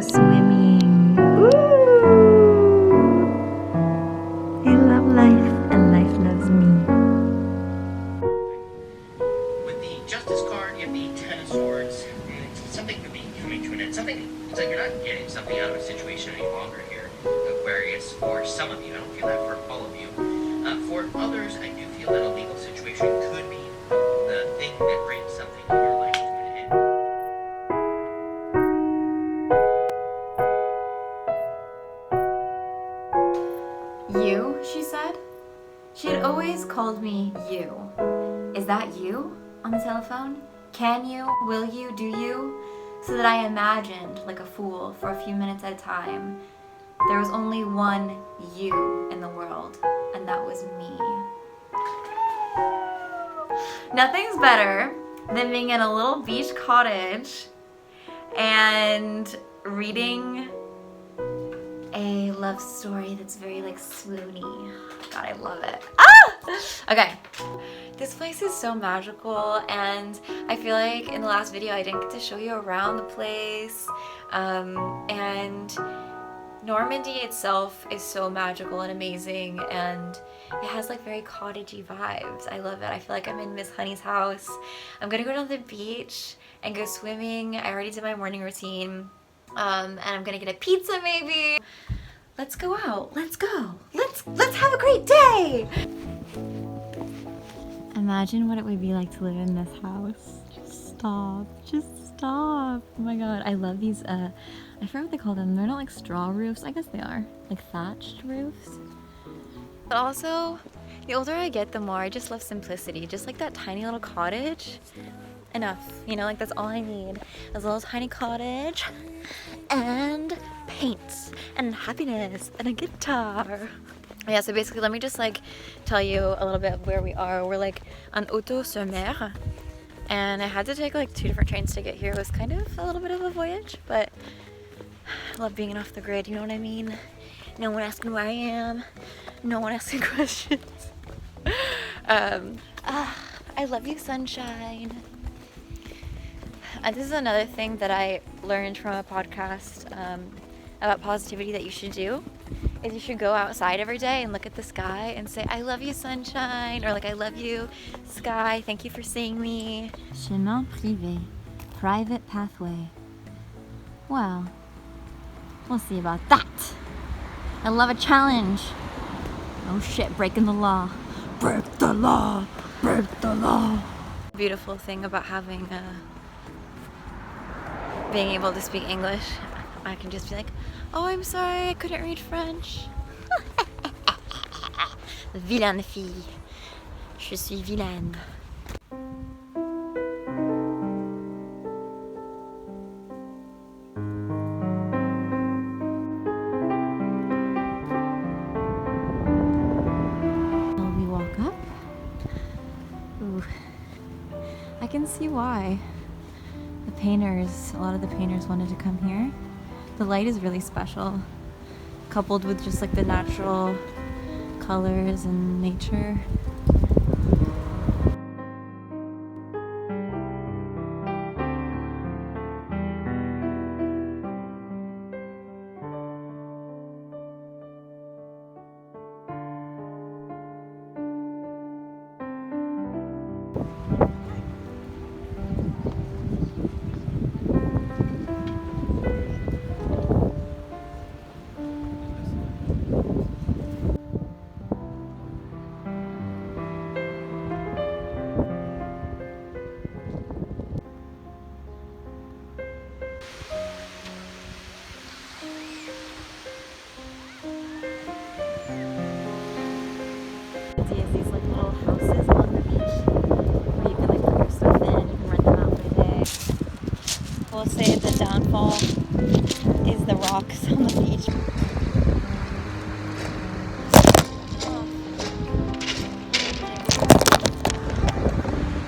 swimming. Woo! I love life and life loves me. With the Justice card, you have the Ten of Swords, and it's something could be coming to an end. Something, it's like you're not getting something out of a situation any longer here. Aquarius, for some of you, I don't feel that for all of you. For others, I do feel that a legal situation could be the thing that brings something in your life to an end. You, she said. She had always called me you. Is that you on the telephone? Can you, will you, do you? So that I imagined, like a fool, for a few minutes at a time, there was only one you in the world, and that was me. Nothing's better than being in a little beach cottage and reading a love story that's very like swoony. God, I love it. Ah! Okay. This place is so magical, and I feel like in the last video I didn't get to show you around the place. And Normandy itself is so magical and amazing, and it has like very cottagey vibes. I love it. I feel like I'm in Miss Honey's house. I'm gonna go down to the beach and go swimming. I already did my morning routine. And I'm gonna get a pizza maybe. Let's go out. Let's go. Let's have a great day. Imagine what it would be like to live in this house. Just stop. Just stop. Oh my god. I love these I forgot what they call them. They're not like straw roofs. I guess they are. Like thatched roofs. But also, the older I get, the more I just love simplicity. Just like that tiny little cottage. Enough, you know, like that's all I need. A little tiny cottage and paints and happiness and a guitar. Yeah, so basically let me just like tell you a little bit of where we are. We're like on Auto-sur-Mer, and I had to take like 2 different trains to get here. It was kind of a little bit of a voyage, but I love being off the grid, you know what I mean? No one asking where I am, no one asking questions. I love you, sunshine. And this is another thing that I learned from a podcast about positivity that you should do, is you should go outside every day and look at the sky and say, I love you, sunshine, or like, I love you, sky, thank you for seeing me. Chemin privé, private pathway. Well, we'll see about that. I love a challenge. Oh shit, breaking the law. Break the law, break the law. Beautiful thing about having being able to speak English, I can just be like, oh, I'm sorry, I couldn't read French. Vilaine fille. Je suis vilaine. We walk up. Ooh. I can see why. A lot of the painters wanted to come here. The light is really special, coupled with just like the natural colors and nature. These like little houses along the beach where you can like put your stuff in, you can rent them out for the day. We'll say the downfall is the rocks on the beach.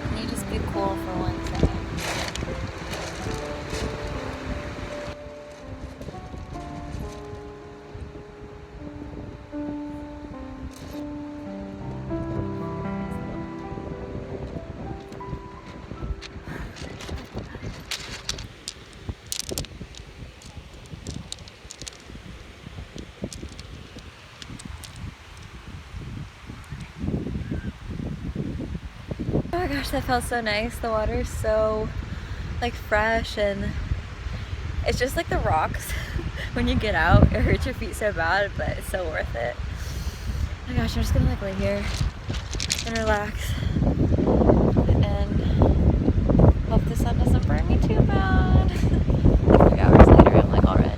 Can you just be cool for 1 second? my gosh, that felt so nice. The water is so like fresh, and it's just like the rocks. When you get out, it hurts your feet so bad, but it's so worth it. Oh my gosh, I'm just gonna like lay here and relax and hope the sun doesn't burn me too bad. 3 hours later, I'm like all red.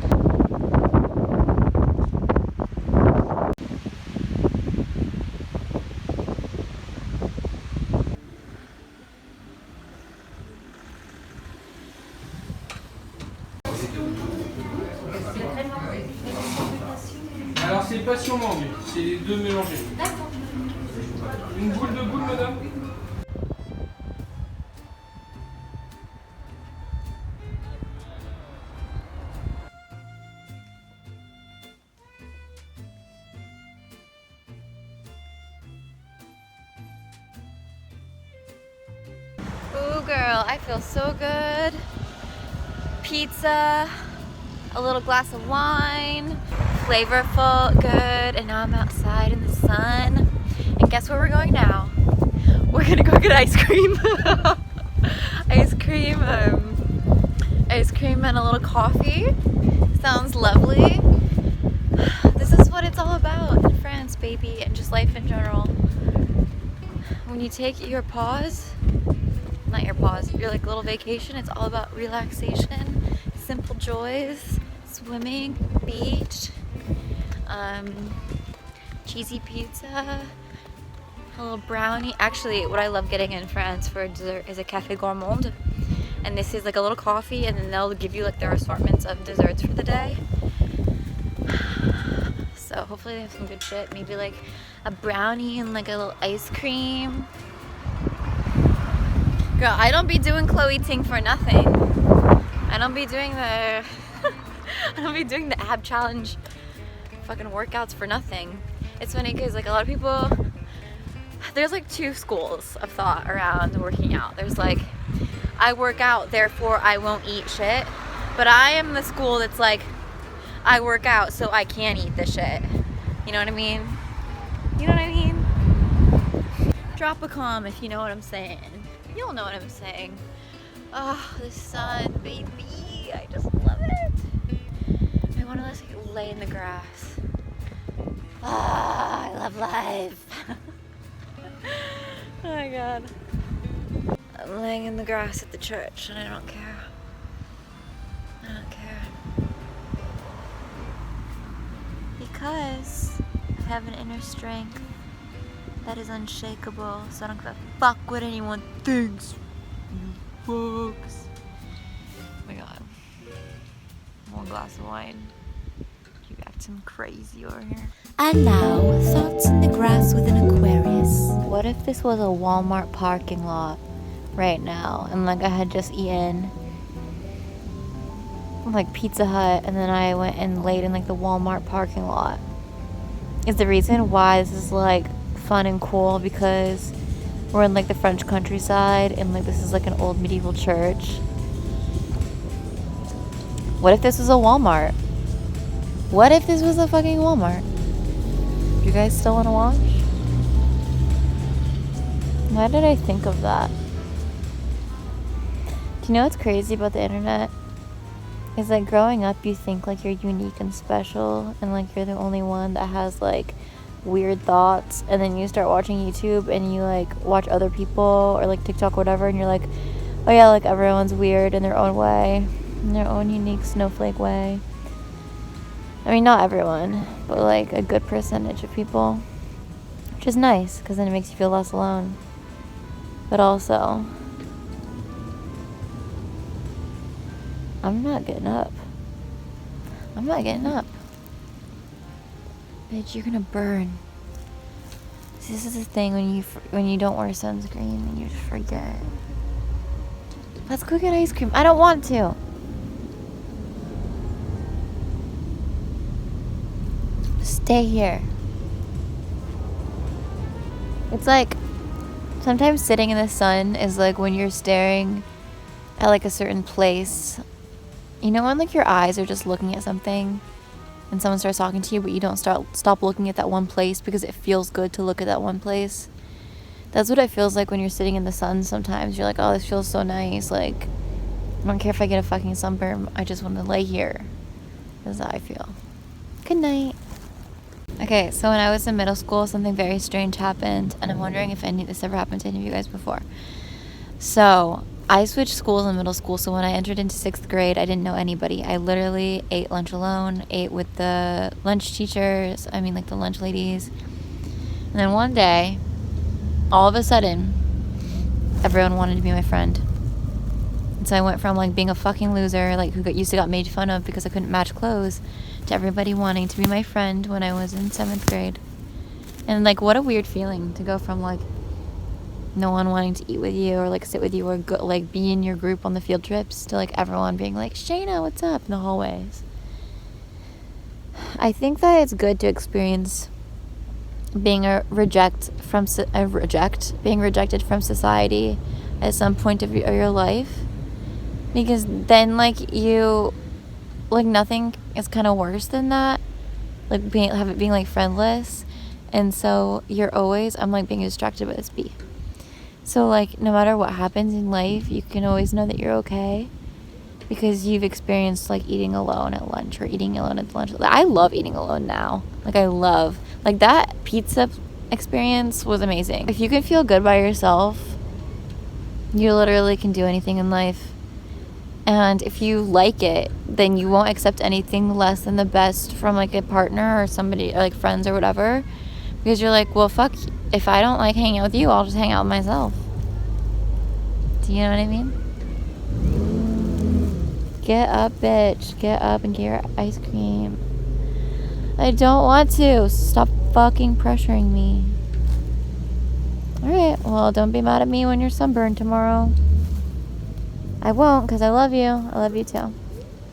Alors c'est passion mangue, c'est les deux mélangés. D'accord. Une boule de boule, madame? Ooh girl, I feel so good. Pizza, a little glass of wine, flavorful, good, and now I'm outside in the sun. And guess where we're going now? We're gonna go get ice cream. Ice cream, ice cream and a little coffee. Sounds lovely. This is what it's all about in France, baby, and just life in general. When you take your pause, not your pause, your like little vacation, it's all about relaxation, simple joys, swimming, beach, cheesy pizza, a little brownie. Actually, what I love getting in France for dessert is a café gourmand, and this is like a little coffee, and then they'll give you like their assortments of desserts for the day. So hopefully they have some good shit, maybe like a brownie and like a little ice cream. Girl, I don't be doing Chloe Ting for nothing. I don't be doing the I don't be doing the ab challenge fucking workouts for nothing. It's funny because like a lot of people, there's like 2 schools of thought around working out. There's like, I work out, therefore I won't eat shit. But I am the school that's like, I work out so I can eat this shit. You know what I mean? You know what I mean? Drop a comm if you know what I'm saying. You'll know what I'm saying. Oh, the sun, baby. I just love it. I want to just like, lay in the grass. Ah, I love life. Oh my god. I'm laying in the grass at the church and I don't care. I don't care. Because I have an inner strength that is unshakable, so I don't give a fuck what anyone thinks. You fucks. Oh my god. 1 glass of wine. You acting crazy over here. And now, thoughts in the grass with an Aquarius. What if this was a Walmart parking lot right now, and like I had just eaten like Pizza Hut, and then I went and laid in like the Walmart parking lot? Is the reason why this is like fun and cool because we're in like the French countryside, and like this is like an old medieval church? What if this was a Walmart? What if this was a fucking Walmart? You guys still want to watch? Why did I think of that? Do you know what's crazy about the internet? Is like growing up you think like you're unique and special, and like you're the only one that has like weird thoughts, and then you start watching YouTube and you like watch other people or like TikTok or whatever, and you're like, oh yeah, like everyone's weird in their own way, in their own unique snowflake way. I mean, not everyone, but like a good percentage of people, which is nice because then it makes you feel less alone. But also, I'm not getting up. I'm not getting up. Bitch, you're gonna burn. See, this is the thing when you don't wear sunscreen and you just forget. Let's go get ice cream. I don't want to. Stay here. It's like sometimes sitting in the sun is like when you're staring at like a certain place. You know when like your eyes are just looking at something and someone starts talking to you, but you don't stop looking at that one place because it feels good to look at that one place? That's what it feels like when you're sitting in the sun sometimes. You're like, oh, this feels so nice. Like, I don't care if I get a fucking sunburn. I just want to lay here. That's how I feel. Good night. Okay, so when I was in middle school, something very strange happened. And I'm wondering if any of this ever happened to any of you guys before. So, I switched schools in middle school. So when I entered into 6th grade, I didn't know anybody. I literally ate lunch alone, ate with the lunch teachers. I mean, like the lunch ladies. And then one day, all of a sudden, everyone wanted to be my friend. And so I went from like being a fucking loser, like who used to got made fun of because I couldn't match clothes, to everybody wanting to be my friend when I was in 7th grade. And like, what a weird feeling to go from like no one wanting to eat with you or like sit with you or go, like be in your group on the field trips, to like everyone being like, Shayna, what's up, in the hallways. I think that it's good to experience being rejected from society at some point of your life, because then like you, like nothing is kind of worse than that, like being like friendless. And so you're always, I'm like being distracted by this bee. So like no matter what happens in life, you can always know that you're okay, because you've experienced like eating alone at lunch or eating alone at lunch. I love eating alone now. Like I love, like that pizza experience was amazing. If you can feel good by yourself, you literally can do anything in life. And if you like it, then you won't accept anything less than the best from like a partner or somebody, or like friends or whatever, because you're like, well, fuck, if I don't like hanging out with you, I'll just hang out with myself. Do you know what I mean? Get up, bitch. Get up and get your ice cream. I don't want to. Stop fucking pressuring me. Alright, well, don't be mad at me when you're sunburned tomorrow. I won't, because I love you. I love you too.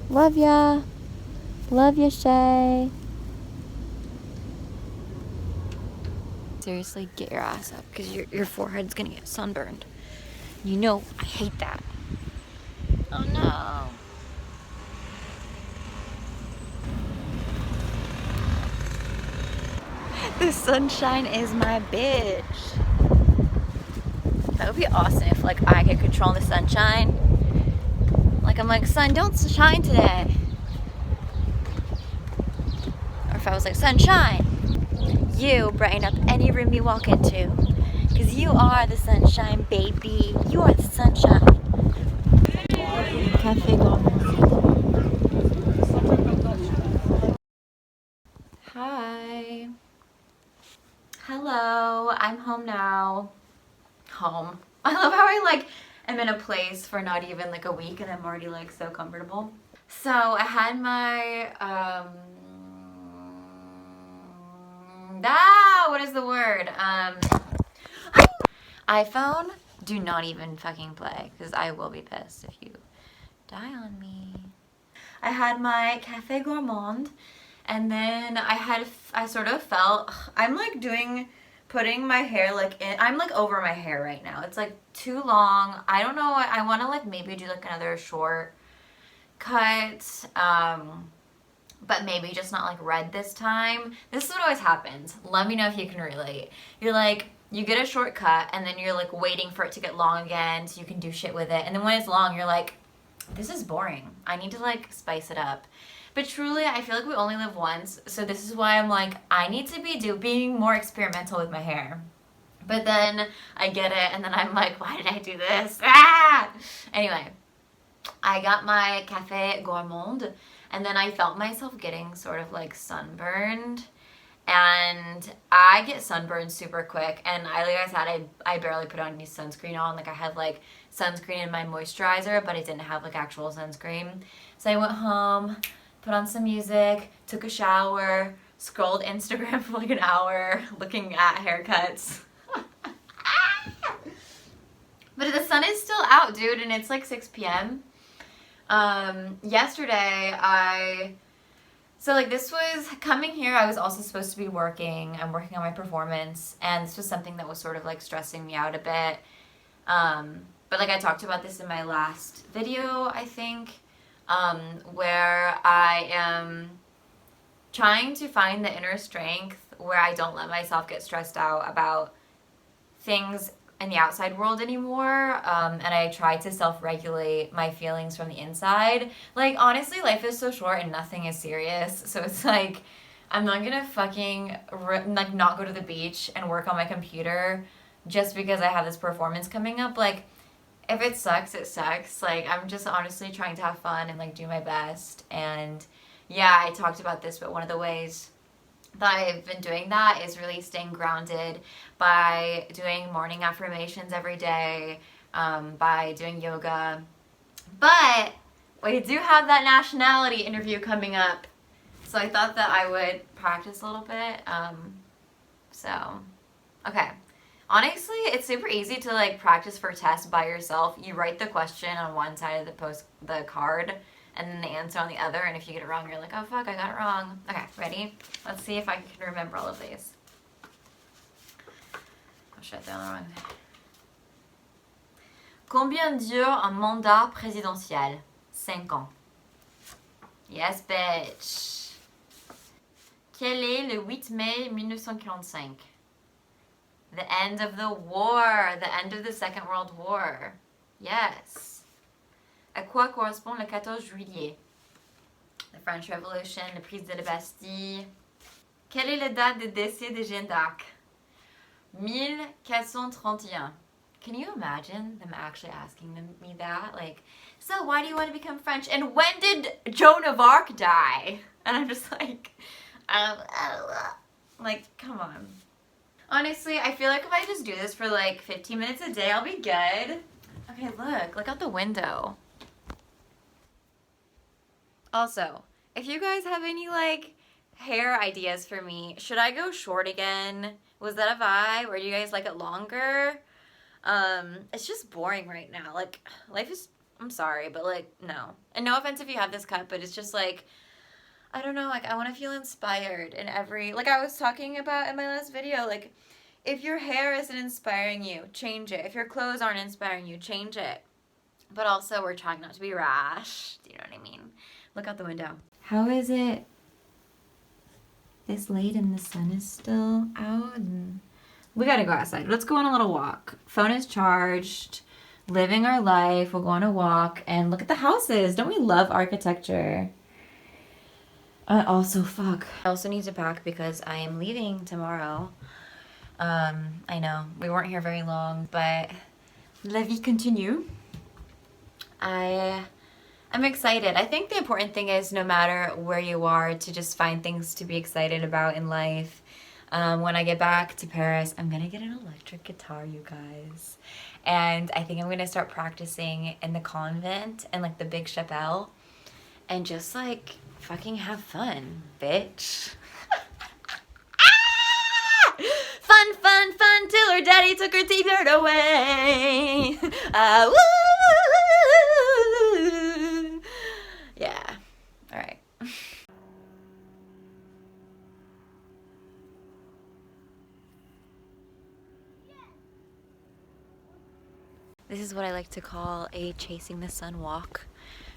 Love ya. Love ya, Shay. Seriously, get your ass up, because your forehead's gonna get sunburned. You know, I hate that. Oh no. The sunshine is my bitch. That would be awesome if like I could control the sunshine. Like I'm like, sun, don't shine today. Or if I was like, sunshine, you brighten up any room you walk into, because you are the sunshine, baby. You are the sunshine. Cafe Gourmand. Hi. Hello, I'm home now. Home. I love how I like am in a place for not even like a week and I'm already like so comfortable. So I had my what is the word? iPhone, do not even fucking play, because I will be pissed if you die on me. I had my Cafe Gourmand, and then I sort of felt, I'm like putting my hair like in, I'm like over my hair right now. It's like too long. I don't know, I want to like maybe do like another short cut, but maybe just not like red this time. This is what always happens. Let me know if you can relate. You're like, you get a shortcut and then you're like waiting for it to get long again so you can do shit with it. And then when it's long, you're like, this is boring. I need to like spice it up. But truly, I feel like we only live once. So this is why I'm like, I need to be being more experimental with my hair. But then I get it and then I'm like, why did I do this? Ah! Anyway, I got my Cafe Gourmand and then I felt myself getting sort of like sunburned. And I get sunburned super quick, and like I said, I barely put on any sunscreen on. Like I had like sunscreen in my moisturizer, but I didn't have like actual sunscreen. So I went home, put on some music, took a shower, scrolled Instagram for like an hour looking at haircuts. But the sun is still out, dude, and it's like 6 p.m. Yesterday so like this was coming here, I was also supposed to be working. I'm working on my performance, and this was something that was sort of like stressing me out a bit. But like I talked about this in my last video, I think, where I am trying to find the inner strength where I don't let myself get stressed out about things in the outside world anymore, and I try to self-regulate my feelings from the inside. Like, honestly, life is so short and nothing is serious, so it's like, I'm not gonna fucking, like, not go to the beach and work on my computer just because I have this performance coming up. Like, if it sucks, it sucks. Like, I'm just honestly trying to have fun and, like, do my best. And yeah, I talked about this, but one of the ways that I've been doing that is really staying grounded by doing morning affirmations every day, by doing yoga. But we do have that nationality interview coming up, so I thought that I would practice a little bit. Okay. Honestly, it's super easy to like practice for tests by yourself. You write the question on one side of the card, and then the answer on the other, and if you get it wrong, you're like, oh fuck, I got it wrong. Okay, ready? Let's see if I can remember all of these. Oh shit, they're on the wrong. Combien dure un mandat présidentiel? 5 ans. Yes, bitch. Quel est le 8 mai 1945? The end of the war. The end of the Second World War. Yes. À quoi correspond le 14 juillet? The French Revolution, la prise de la Bastille. Quelle est la date de décès de Jeanne d'Arc? 1431. Can you imagine them actually asking me that? Like, so why do you want to become French? And when did Joan of Arc die? And I'm just like, like, come on. Honestly, I feel like if I just do this for like 15 minutes a day, I'll be good. Okay, look out the window. Also, if you guys have any like hair ideas for me, should I go short again? Was that a vibe? Or do you guys like it longer? It's just boring right now. Like, life is, I'm sorry, but like, no. And no offense if you have this cut, but it's just like, I don't know, like I want to feel inspired in every, like I was talking about in my last video, like if your hair isn't inspiring you, change it. If your clothes aren't inspiring you, change it. But also we're trying not to be rash. Do you know what I mean? Look out the window. How is it this late and the sun is still out? And we gotta go outside. Let's go on a little walk. Phone is charged. Living our life. We'll go on a walk and look at the houses. Don't we love architecture? Also, fuck. I also need to pack because I am leaving tomorrow. I know, we weren't here very long, but la vie continue. I'm excited. I think the important thing is no matter where you are to just find things to be excited about in life. When I get back to Paris, I'm gonna get an electric guitar, you guys. And I think I'm gonna start practicing in the convent and like the Big Chapelle and just like fucking have fun, bitch. Fun, fun, fun till her daddy took her t-shirt away. Woo! Yeah. All right. This is what I like to call a chasing the sun walk.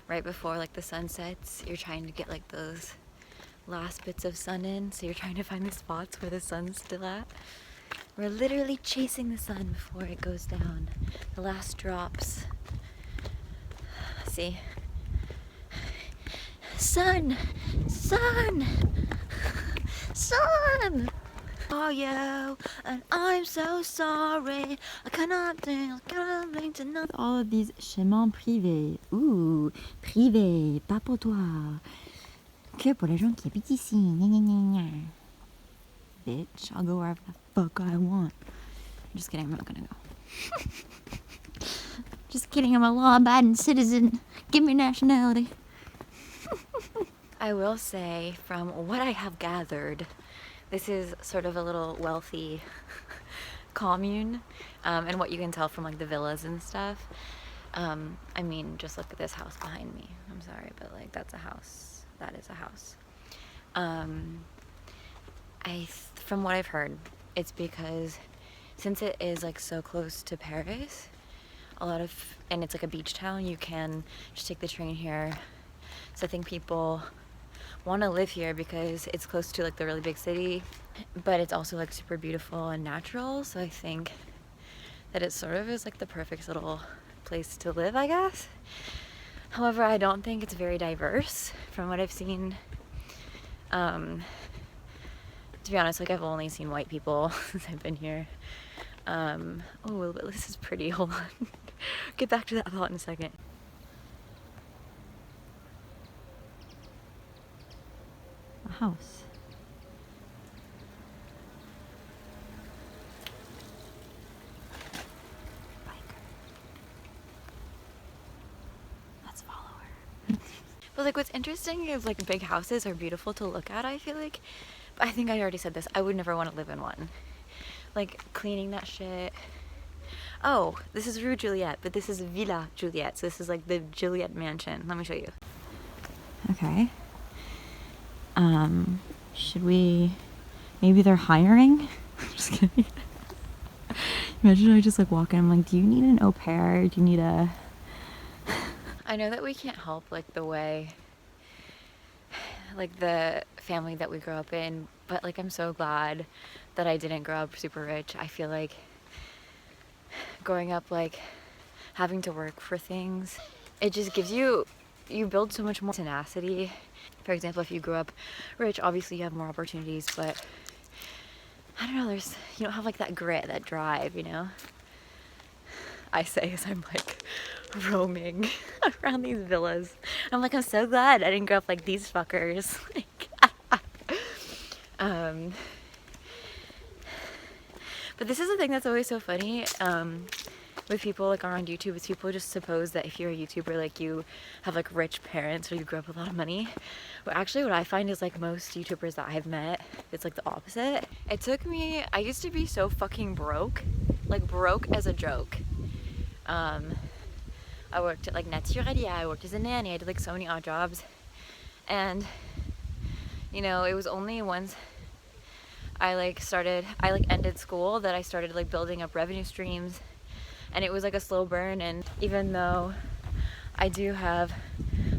Right before like the sun sets, you're trying to get like those last bits of sun in, so you're trying to find the spots where the sun's still at. We're literally chasing the sun before it goes down. The last drops. See? Sun! Sun! Sun! Oh, yo, and I'm so sorry. I cannot think to know. All of these chemins privés. Ooh, privé, pas pour toi. Que pour les gens qui habitent ici. Gna, gna, gna, gna. Bitch, I'll go wherever the fuck I want. I'm just kidding, I'm not gonna go. Just kidding, I'm a law-abiding citizen. Give me nationality. I will say, from what I have gathered, this is sort of a little wealthy commune, and what you can tell from like the villas and stuff. I mean, just look at this house behind me. I'm sorry, but like that's a house. That is a house. From what I've heard, it's because since it is like so close to Paris, and it's like a beach town, you can just take the train here. So I think people want to live here because it's close to like the really big city, but it's also like super beautiful and natural. So I think that it sort of is like the perfect little place to live, I guess. However, I don't think it's very diverse from what I've seen. To be honest, like I've only seen white people since I've been here. Oh, but this is pretty. Hold on. Get back to that thought in a second. A house. Let's follow her. But like what's interesting is like big houses are beautiful to look at, I feel like. But I think I already said this. I would never want to live in one. Like cleaning that shit. Oh, this is Rue Juliet, but this is Villa Juliet. So this is like the Juliet mansion. Let me show you. Okay. Should we... Maybe they're hiring? Just kidding. Imagine I just like walk in, I'm like, do you need an au pair? Do you need a... I know that we can't help like the way, like the family that we grew up in, but like I'm so glad that I didn't grow up super rich. I feel like growing up like having to work for things, it just gives you build so much more tenacity. For example, if you grew up rich, obviously you have more opportunities, but I don't know, you don't have like that grit, that drive, you know? I say as I'm like roaming around these villas. I'm like, I'm so glad I didn't grow up like these fuckers. But this is the thing that's always so funny with people like around YouTube, is people just suppose that if you're a YouTuber, like you have like rich parents or you grew up with a lot of money. But actually what I find is like most YouTubers that I've met, it's like the opposite. It took me, I used to be so fucking broke, like broke as a joke. I worked at like Naturalia, I worked as a nanny, I did like so many odd jobs. And you know, it was only once I ended school that I started like building up revenue streams, and it was like a slow burn. And even though I do have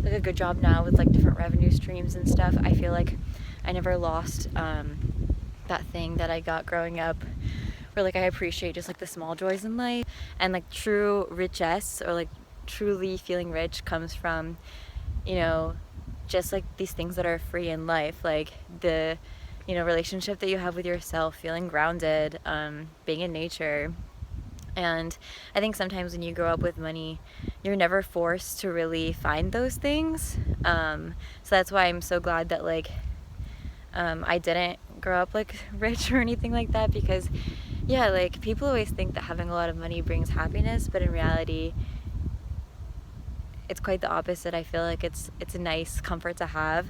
like a good job now with like different revenue streams and stuff, I feel like I never lost that thing that I got growing up, where like I appreciate just like the small joys in life. And like true richesse, or like truly feeling rich, comes from, you know, just like these things that are free in life, like the, you know, relationship that you have with yourself, feeling grounded, being in nature. And I think sometimes when you grow up with money, you're never forced to really find those things. So that's why I'm so glad that like I didn't grow up like rich or anything like that, because yeah, like people always think that having a lot of money brings happiness, but in reality it's quite the opposite. I feel like it's a nice comfort to have.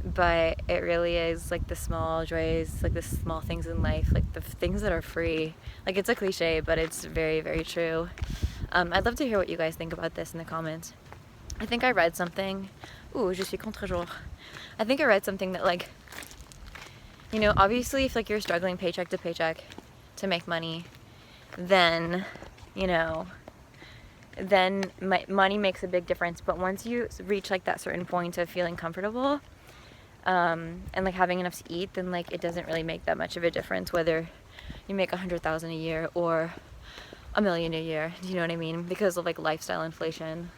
But it really is like the small joys, like the small things in life, like the things that are free. Like it's a cliche, but it's very, very true. I'd love to hear what you guys think about this in the comments. I think I read something. Ooh, je suis contre-jour. I think I read something that like, you know, obviously if like you're struggling paycheck to paycheck to make money, then, you know, then money makes a big difference. But once you reach like that certain point of feeling comfortable, and like having enough to eat, then like it doesn't really make that much of a difference whether you make 100,000 a year or $1 million a year. Do you know what I mean? Because of like lifestyle inflation.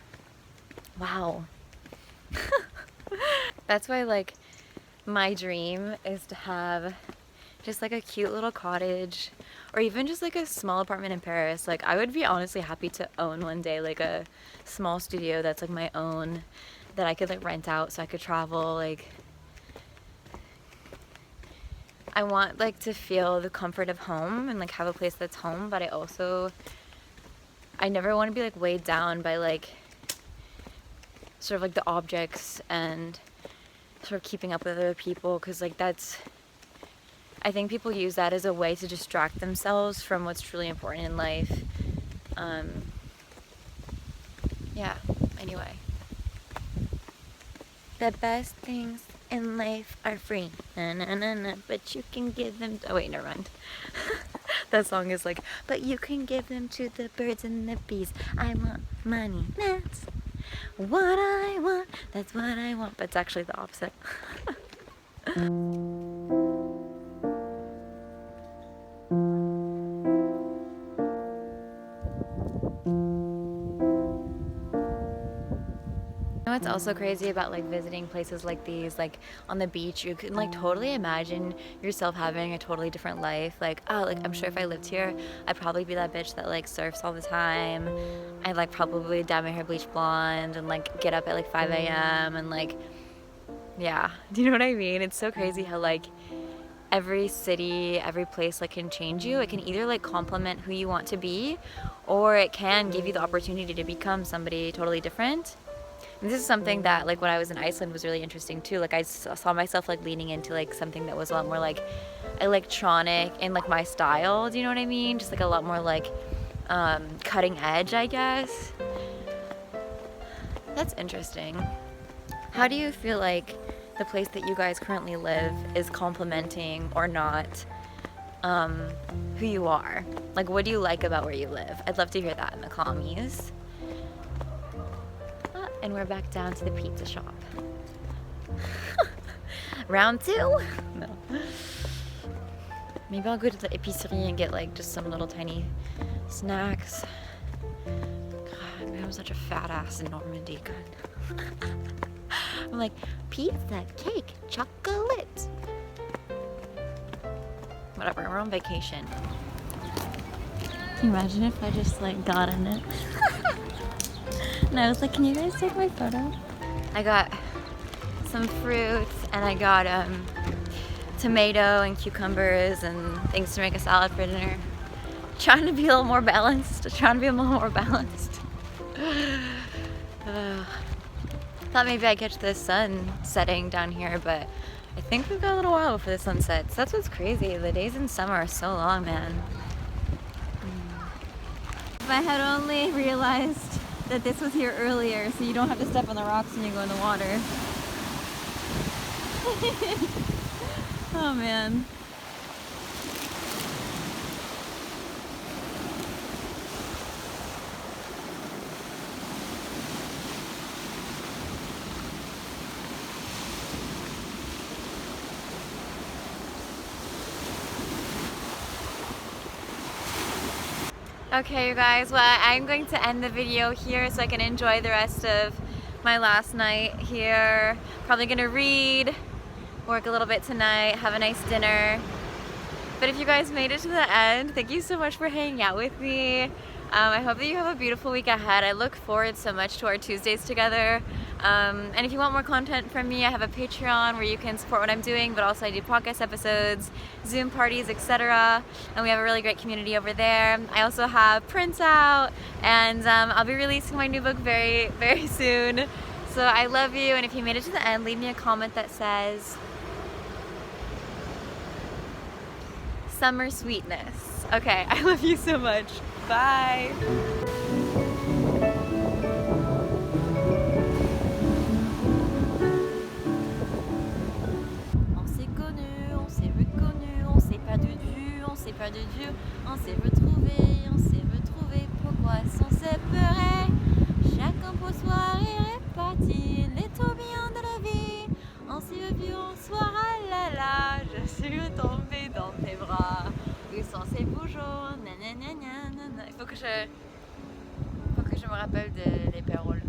Wow. That's why like my dream is to have just like a cute little cottage, or even just like a small apartment in Paris. Like I would be honestly happy to own one day like a small studio that's like my own, that I could like rent out so I could travel. Like I want like to feel the comfort of home and like have a place that's home, but I never want to be like weighed down by like sort of like the objects and sort of keeping up with other people, because like I think people use that as a way to distract themselves from what's truly important in life. Yeah, anyway. The best things in life are free, na, na, na, na, but you can give them... Oh wait, never mind. That song is like, but you can give them to the birds and the bees. I want money, that's what I want, that's what I want. But it's actually the opposite. know what's also crazy about like visiting places like these, like on the beach, you can like totally imagine yourself having a totally different life. Like, oh, like I'm sure if I lived here, I'd probably be that bitch that like surfs all the time. I'd like probably dye my hair bleach blonde and like get up at like 5 a.m. and like, yeah, do you know what I mean? It's so crazy how like every city, every place like can change you. It can either like complement who you want to be, or it can give you the opportunity to become somebody totally different. And this is something that like when I was in Iceland was really interesting too. Like I saw myself like leaning into like something that was a lot more like electronic in like my style. Do you know what I mean? Just like a lot more like cutting edge, I guess. That's interesting. How do you feel like the place that you guys currently live is complementing or not who you are? Like, what do you like about where you live? I'd love to hear that in the commies. And we're back down to the pizza shop. Round 2? No. Maybe I'll go to the épicerie and get like just some little tiny snacks. God, man, I'm such a fat ass in Normandy. God. I'm like, pizza, cake, chocolate. Whatever, we're on vacation. Can you imagine if I just like got in it? And I was like, can you guys take my photo? I got some fruits and I got tomato and cucumbers and things to make a salad for dinner. Trying to be a little more balanced. Thought maybe I'd catch the sun setting down here, but I think we've got a little while before the sun sets. That's what's crazy. The days in summer are so long, man. If I had only realized that this was here earlier, so you don't have to step on the rocks when you go in the water. Oh man. Okay, you guys, well, I'm going to end the video here so I can enjoy the rest of my last night here. Probably gonna read, work a little bit tonight, have a nice dinner. But if you guys made it to the end, thank you so much for hanging out with me. I hope that you have a beautiful week ahead. I look forward so much to our Tuesdays together. And if you want more content from me, I have a Patreon where you can support what I'm doing, but also I do podcast episodes, Zoom parties, etc. And we have a really great community over there. I also have prints out, and I'll be releasing my new book very, very soon. So I love you, and if you made it to the end, leave me a comment that says summer sweetness. Okay, I love you so much. Bye. Perdu, on s'est retrouvé, pourquoi s'en séparer? Chacun pour soi est réparti, les tourbillons de la vie. On s'est revu un soir, ah là là, je suis retombée dans tes bras. Oui, sans ces beaux jours, nanana, nanana. Il faut que je me rappelle des paroles.